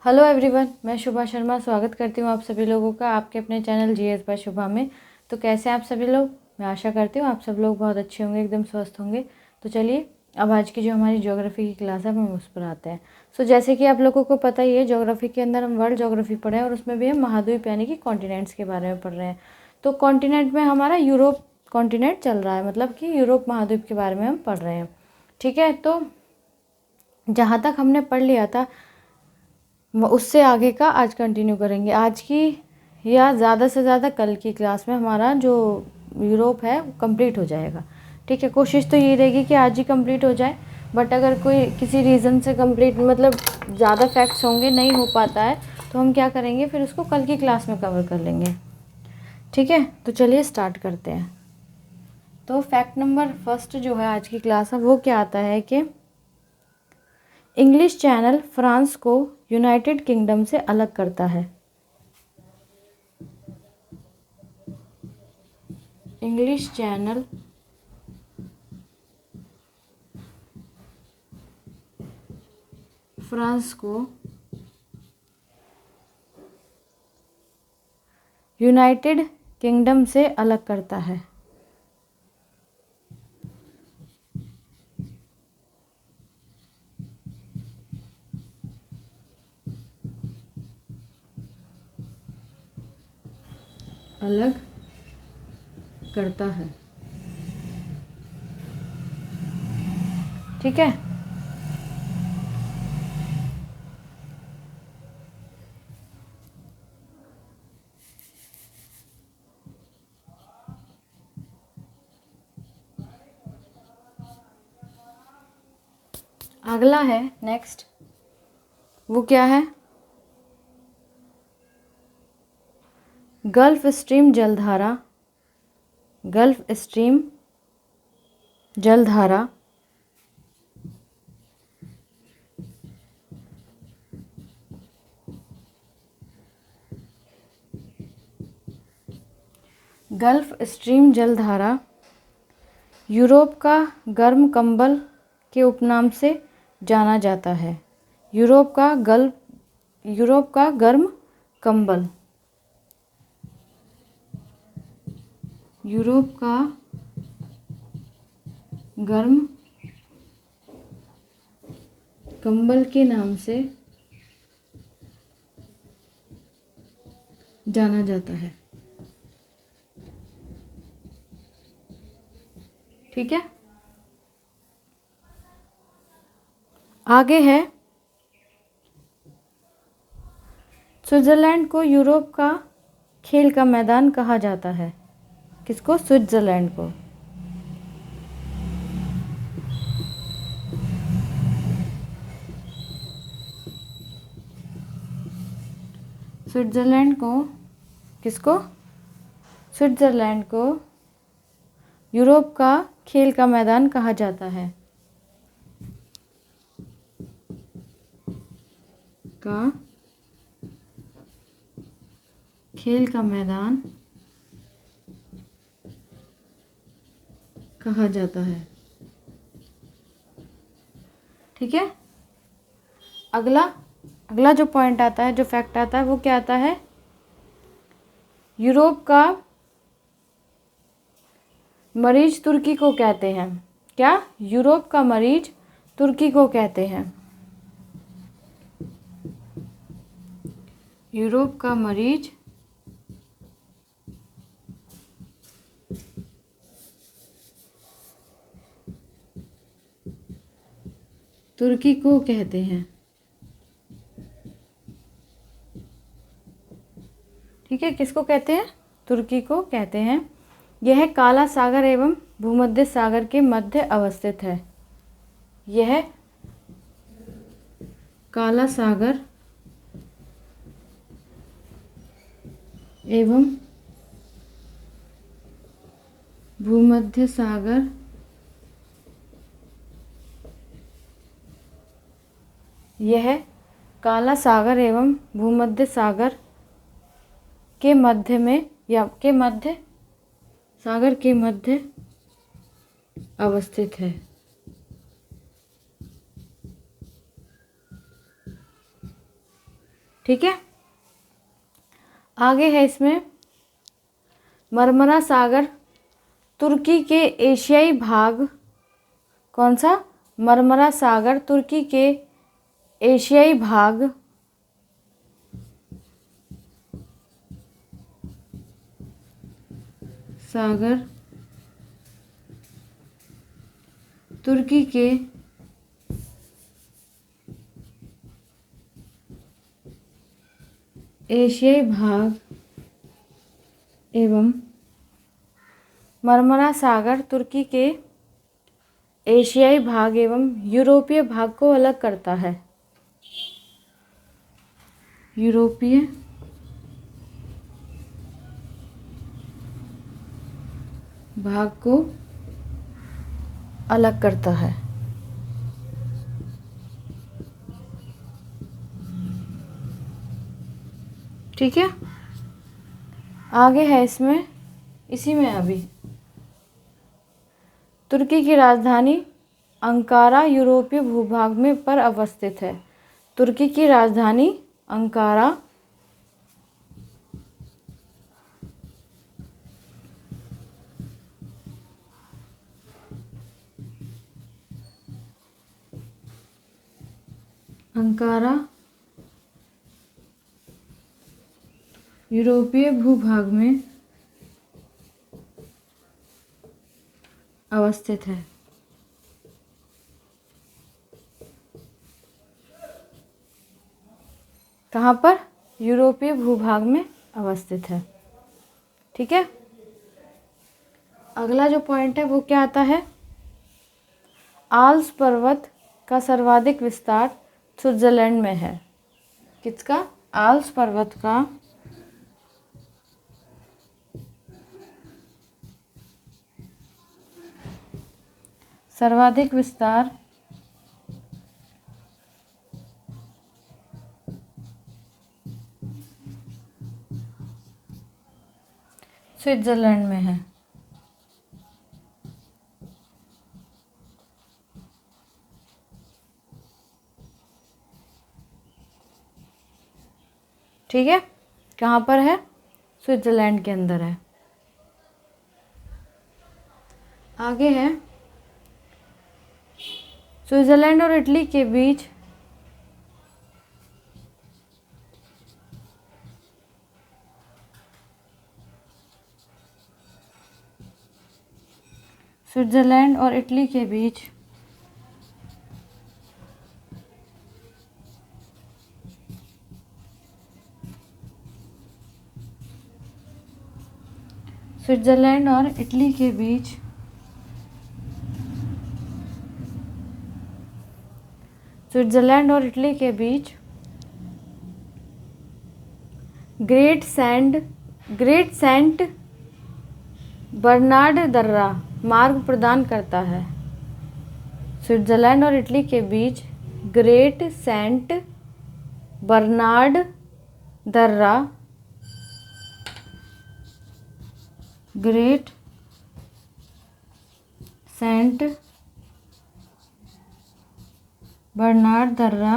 Hello everyone, मैं शुभा शर्मा स्वागत करती हूँ आप सभी लोगों का आपके अपने चैनल जीएस बाय शुभा में। तो कैसे हैं आप सभी लोग? मैं आशा करती हूँ आप सब लोग बहुत अच्छे होंगे, एकदम स्वस्थ होंगे। तो चलिए अब आज की जो हमारी ज्योग्राफी की क्लास है हम उस पर आते हैं। जैसे कि आप लोगों को पता ही है, ज्योग्राफी के अंदर हम वर्ल्ड ज्योग्राफी पढ़े हैं और उसमें भी हम महाद्वीप यानी कि कॉन्टिनेंट्स के बारे में पढ़ रहे हैं। तो कॉन्टिनेंट में हमारा यूरोप कॉन्टिनेंट चल रहा है, मतलब कि यूरोप महाद्वीप के बारे में हम पढ़ रहे हैं। ठीक है, तो जहाँ तक हमने पढ़ लिया था उससे आगे का आज कंटिन्यू करेंगे। आज की या ज़्यादा से ज़्यादा कल की क्लास में हमारा जो यूरोप है वो कंप्लीट हो जाएगा। ठीक है, कोशिश तो यही रहेगी कि आज ही कंप्लीट हो जाए, बट अगर कोई किसी रीज़न से कंप्लीट मतलब ज़्यादा फैक्ट्स होंगे नहीं हो पाता है तो हम क्या करेंगे, फिर उसको कल की क्लास में कवर कर लेंगे। ठीक है, तो चलिए स्टार्ट करते हैं। तो फैक्ट नंबर फर्स्ट जो है आज की क्लास में वो क्या आता है कि इंग्लिश चैनल फ्रांस को यूनाइटेड किंगडम से अलग करता है। इंग्लिश चैनल फ्रांस को यूनाइटेड किंगडम से अलग करता है। अलग करता है। ठीक है, अगला है नेक्स्ट, वो क्या है? गल्फ स्ट्रीम जलधारा। गल्फ स्ट्रीम जलधारा गल्फ स्ट्रीम जलधारा यूरोप का गर्म कंबल के उपनाम से जाना जाता है। यूरोप का गर्म कंबल। यूरोप का गर्म कंबल के नाम से जाना जाता है। ठीक है, आगे है स्विट्जरलैंड को यूरोप का खेल का मैदान कहा जाता है। किसको? स्विट्जरलैंड को। स्विट्जरलैंड को किसको? स्विट्जरलैंड को यूरोप का खेल का मैदान कहा जाता है। का खेल का मैदान कहा जाता है। ठीक है, अगला जो पॉइंट आता है, जो फैक्ट आता है, वो क्या आता है? यूरोप का मरीज तुर्की को कहते हैं। क्या? यूरोप का मरीज तुर्की को कहते हैं। यूरोप का मरीज तुर्की को कहते हैं। ठीक है, किसको कहते हैं? तुर्की को कहते हैं। यह काला सागर एवं भूमध्य सागर के मध्य अवस्थित है। यह काला सागर एवं भूमध्य सागर यह काला सागर एवं भूमध्य सागर के मध्य में या के मध्य सागर के मध्य अवस्थित है। ठीक है। आगे है इसमें मरमरा सागर तुर्की के एशियाई भाग, कौन सा? मरमरा सागर तुर्की के एशियाई भाग सागर तुर्की के एशियाई भाग एवं मरमरा सागर तुर्की के एशियाई भाग एवं यूरोपीय भाग को अलग करता है। यूरोपीय भाग को अलग करता है। ठीक है। आगे है इसमें, इसी में अभी, तुर्की की राजधानी अंकारा यूरोपीय भूभाग में पर अवस्थित है। तुर्की की राजधानी अंकारा यूरोपीय भूभाग में अवस्थित है। कहाँ पर? यूरोपीय भूभाग में अवस्थित है। ठीक है। अगला जो पॉइंट है वो क्या आता है? आल्प्स पर्वत का सर्वाधिक विस्तार स्विट्जरलैंड में है। किसका? आल्प्स पर्वत का सर्वाधिक विस्तार स्विट्जरलैंड में है। ठीक है। कहाँ पर है? स्विट्जरलैंड के अंदर है। आगे है स्विट्जरलैंड और इटली के बीच स्विट्जरलैंड और इटली के बीच स्विट्जरलैंड और इटली के बीच स्विट्जरलैंड और इटली के बीच ग्रेट सेंट बर्नार्ड दर्रा मार्ग प्रदान करता है। स्विट्जरलैंड और इटली के बीच ग्रेट सेंट बर्नार्ड दर्रा ग्रेट सेंट बर्नार्ड दर्रा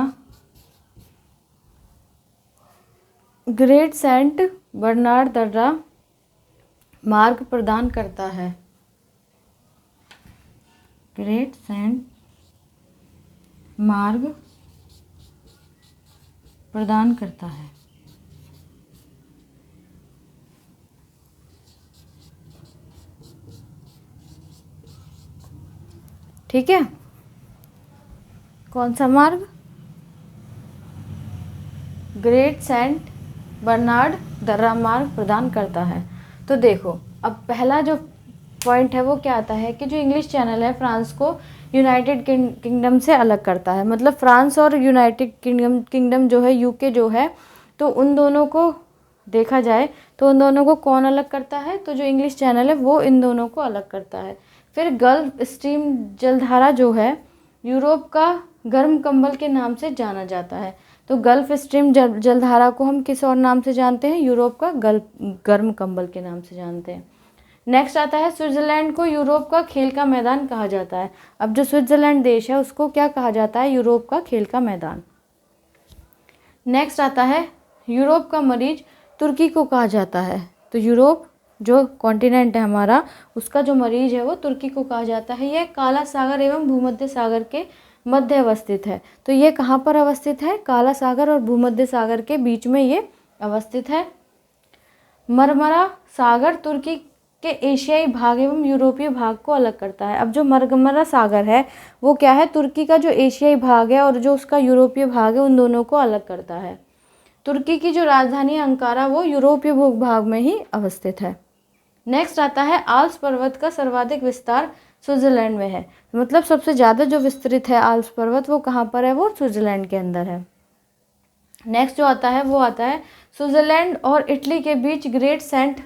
ग्रेट सेंट बर्नार्ड दर्रा मार्ग प्रदान करता है। ग्रेट सेंट मार्ग प्रदान करता है। ठीक है। कौन सा मार्ग? ग्रेट सेंट बर्नार्ड दर्रा मार्ग प्रदान करता है। तो देखो, अब पहला जो पॉइंट है वो क्या आता है कि जो इंग्लिश चैनल है फ्रांस को यूनाइटेड किंगडम से अलग करता है। मतलब फ्रांस और यूनाइटेड किंगडम जो है, यूके जो है, तो उन दोनों को देखा जाए तो उन दोनों को कौन अलग करता है? तो जो इंग्लिश चैनल है वो इन दोनों को अलग करता है। फिर गल्फ स्ट्रीम जलधारा जो है यूरोप का गर्म कंबल के नाम से जाना जाता है। तो गल्फ स्ट्रीम जलधारा को हम किस और नाम से जानते हैं? यूरोप का गर्म कंबल के नाम से जानते हैं। नेक्स्ट आता है स्विट्जरलैंड को यूरोप का खेल का मैदान कहा जाता है। अब जो स्विट्जरलैंड देश है उसको क्या कहा जाता है? यूरोप का खेल का मैदान। नेक्स्ट आता है यूरोप का मरीज तुर्की को कहा जाता है। तो यूरोप जो कॉन्टिनेंट है हमारा, उसका जो मरीज है वो तुर्की को कहा जाता है। यह काला सागर एवं भूमध्य सागर के मध्य अवस्थित है। तो ये कहाँ पर अवस्थित है? काला सागर और भूमध्य सागर के बीच में ये अवस्थित है। मरमरा सागर तुर्की के एशियाई भाग एवं यूरोपीय भाग को अलग करता है। अब जो मरमरा सागर है वो क्या है? तुर्की का जो एशियाई भाग है और जो उसका यूरोपीय भाग है उन दोनों को अलग करता है। तुर्की की जो राजधानी अंकारा वो यूरोपीय भूभाग में ही अवस्थित है। नेक्स्ट आता है आल्प्स पर्वत का सर्वाधिक विस्तार स्विट्जरलैंड में है। मतलब सबसे ज़्यादा जो विस्तृत है आल्प्स पर्वत वो कहाँ पर है? वो स्विट्जरलैंड के अंदर है। नेक्स्ट जो आता है वो आता है स्विट्जरलैंड और इटली के बीच ग्रेट सेंट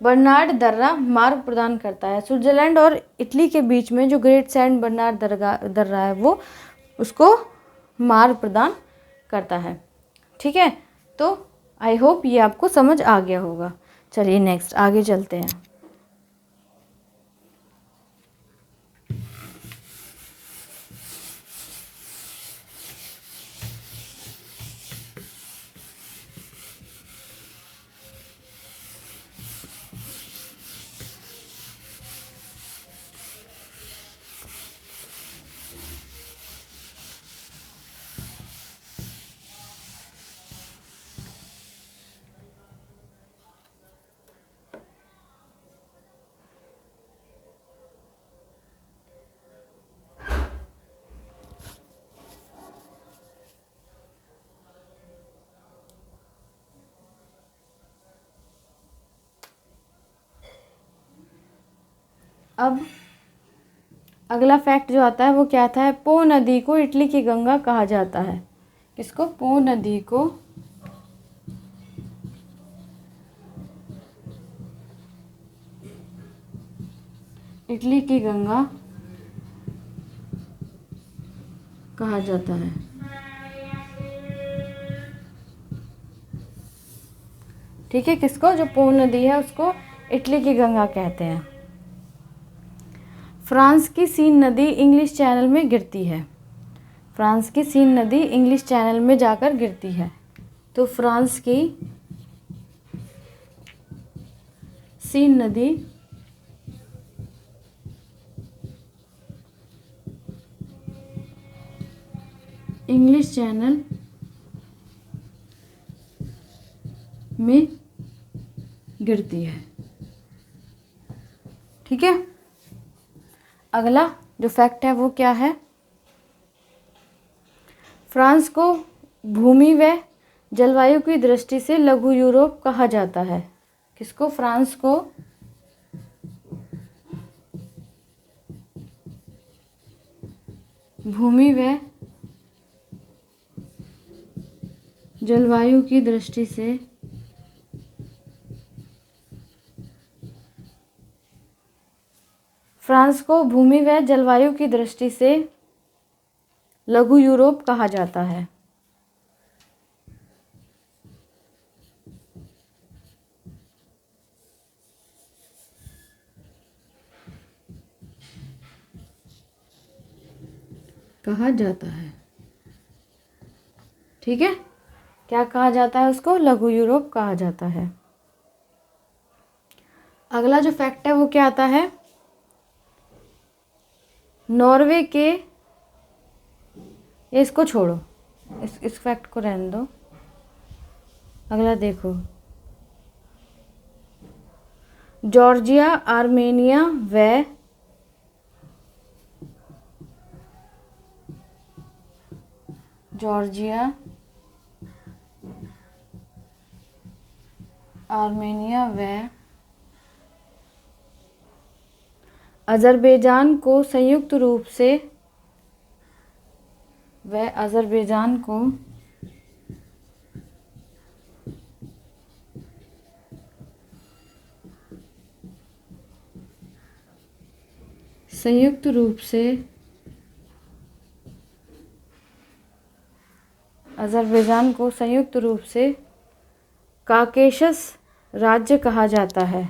बर्नार्ड दर्रा मार्ग प्रदान करता है। स्विट्जरलैंड और इटली के बीच में जो ग्रेट सेंट बर्नार्ड दर्रा है वो उसको मार्ग प्रदान करता है। ठीक है, तो आई होप ये आपको समझ आ गया होगा। चलिए नेक्स्ट आगे चलते हैं। अब अगला फैक्ट जो आता है वो क्या आता है? पो नदी को इटली की गंगा कहा जाता है। किसको? पो नदी को इटली की गंगा कहा जाता है। ठीक है, किसको? जो पो नदी है उसको इटली की गंगा कहते हैं। फ्रांस की सीन नदी इंग्लिश चैनल में गिरती है। फ्रांस की सीन नदी इंग्लिश चैनल में जाकर गिरती है। तो फ्रांस की सीन नदी इंग्लिश चैनल में गिरती है। ठीक है, अगला जो फैक्ट है वो क्या है? फ्रांस को भूमि व जलवायु की दृष्टि से लघु यूरोप कहा जाता है। किसको? फ्रांस को भूमि व जलवायु की दृष्टि से फ्रांस को भूमि व जलवायु की दृष्टि से लघु यूरोप कहा जाता है। कहा जाता है। ठीक है, क्या कहा जाता है उसको? लघु यूरोप कहा जाता है। अगला जो फैक्ट है वो क्या आता है? नॉर्वे के, ये इसको छोड़ो, इस फैक्ट को रहने दो। अगला देखो, जॉर्जिया, आर्मेनिया व जॉर्जिया, आर्मेनिया व अज़रबैजान को संयुक्त रूप से संयुक्त रूप से अज़रबैजान को संयुक्त रूप से काकेशस राज्य कहा जाता है।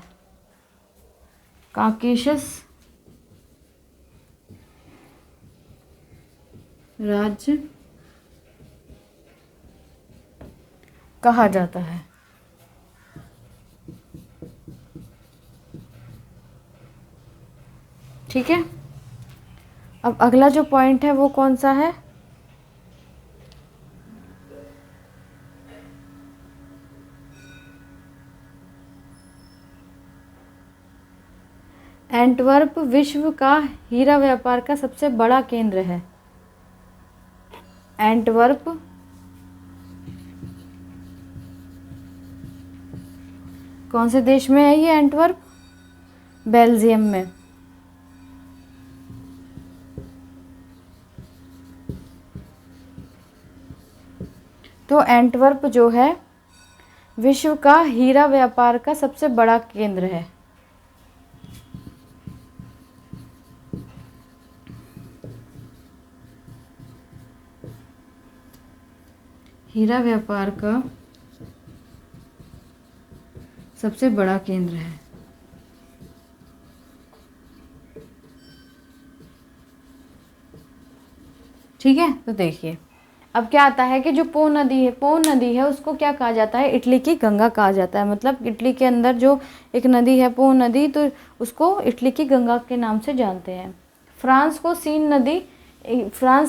काकेशस राज्य कहा जाता है। ठीक है, अब अगला जो पॉइंट है वो कौन सा है? एंटवर्प विश्व का हीरा व्यापार का सबसे बड़ा केंद्र है। एंटवर्प कौन से देश में है ये? एंटवर्प बेल्जियम में। तो एंटवर्प जो है विश्व का हीरा व्यापार का सबसे बड़ा केंद्र है। हीरा व्यापार का सबसे बड़ा केंद्र है। ठीक है, तो देखिए अब क्या आता है कि जो पो नदी है उसको क्या कहा जाता है? इटली की गंगा कहा जाता है। मतलब इटली के अंदर जो एक नदी है पो नदी, तो उसको इटली की गंगा के नाम से जानते हैं। फ्रांस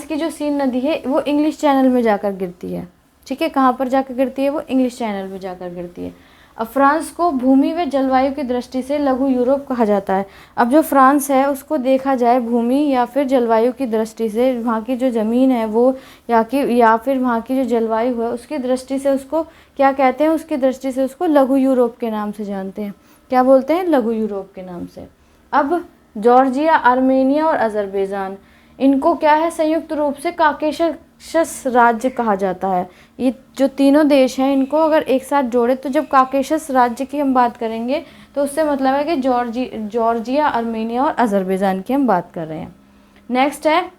की जो सीन नदी है वो इंग्लिश चैनल में जाकर गिरती है। ठीक है, कहाँ पर जाकर गिरती है? वो इंग्लिश चैनल में जाकर गिरती है। अब फ्रांस को भूमि व जलवायु की दृष्टि से लघु यूरोप कहा जाता है। अब जो फ्रांस है उसको देखा जाए भूमि या फिर जलवायु की दृष्टि से, वहाँ की जो ज़मीन है वो या फिर वहाँ की जो जलवायु है उसकी दृष्टि से उसको क्या कहते हैं? उसकी दृष्टि से उसको लघु यूरोप के नाम से जानते हैं। क्या बोलते हैं? लघु यूरोप के नाम से। अब जॉर्जिया, आर्मेनिया और अजरबैजान, इनको क्या है? संयुक्त रूप से काकेशस राज्य कहा जाता है। ये जो तीनों देश हैं इनको अगर एक साथ जोड़े तो जब काकेशस राज्य की हम बात करेंगे तो उससे मतलब है कि जॉर्जिया, आर्मेनिया और अजरबैजान की हम बात कर रहे हैं। नेक्स्ट है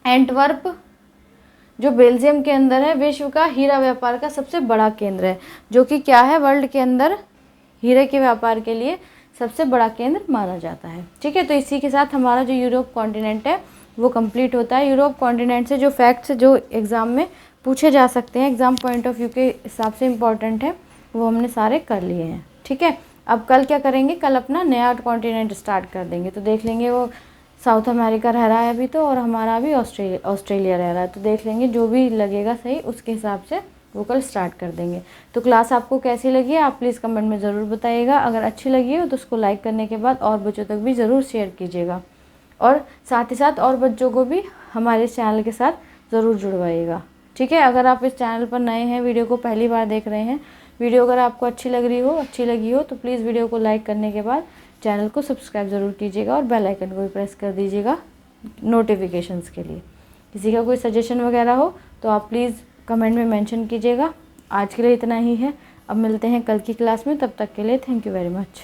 एंटवर्प, जो बेल्जियम के अंदर है, विश्व का हीरा व्यापार का सबसे बड़ा केंद्र है, जो कि क्या है? वर्ल्ड के अंदर हीरे के व्यापार के लिए सबसे बड़ा केंद्र माना जाता है। ठीक है, तो इसी के साथ हमारा जो यूरोप कॉन्टिनेंट है वो कंप्लीट होता है। यूरोप कॉन्टिनेंट से जो फैक्ट्स जो एग्ज़ाम में पूछे जा सकते हैं, एग्ज़ाम पॉइंट ऑफ व्यू के हिसाब से इम्पॉर्टेंट है, वो हमने सारे कर लिए हैं। ठीक है, अब कल क्या करेंगे? कल अपना नया कॉन्टिनेंट स्टार्ट कर देंगे। तो देख लेंगे, वो साउथ अमेरिका रह रहा है अभी तो, और हमारा अभी ऑस्ट्रेलिया रह रहा है। तो देख लेंगे, जो भी लगेगा सही उसके हिसाब से वो कल स्टार्ट कर देंगे। तो क्लास आपको कैसी लगी है आप प्लीज़ कमेंट में ज़रूर बताइएगा। अगर अच्छी लगी हो तो उसको लाइक करने के बाद और बच्चों तक भी ज़रूर शेयर कीजिएगा, और साथ ही साथ और बच्चों को भी हमारे इस चैनल के साथ ज़रूर जुड़वाइएगा। ठीक है, अगर आप इस चैनल पर नए हैं, वीडियो को पहली बार देख रहे हैं, वीडियो अगर आपको अच्छी लगी हो तो प्लीज़ वीडियो को लाइक करने के बाद चैनल को सब्सक्राइब ज़रूर कीजिएगा और बेल आइकन को भी प्रेस कर दीजिएगा नोटिफिकेशंस के लिए। किसी का कोई सजेशन वगैरह हो तो आप प्लीज़ कमेंट में मेंशन कीजिएगा। आज के लिए इतना ही है, अब मिलते हैं कल की क्लास में, तब तक के लिए थैंक यू वेरी मच।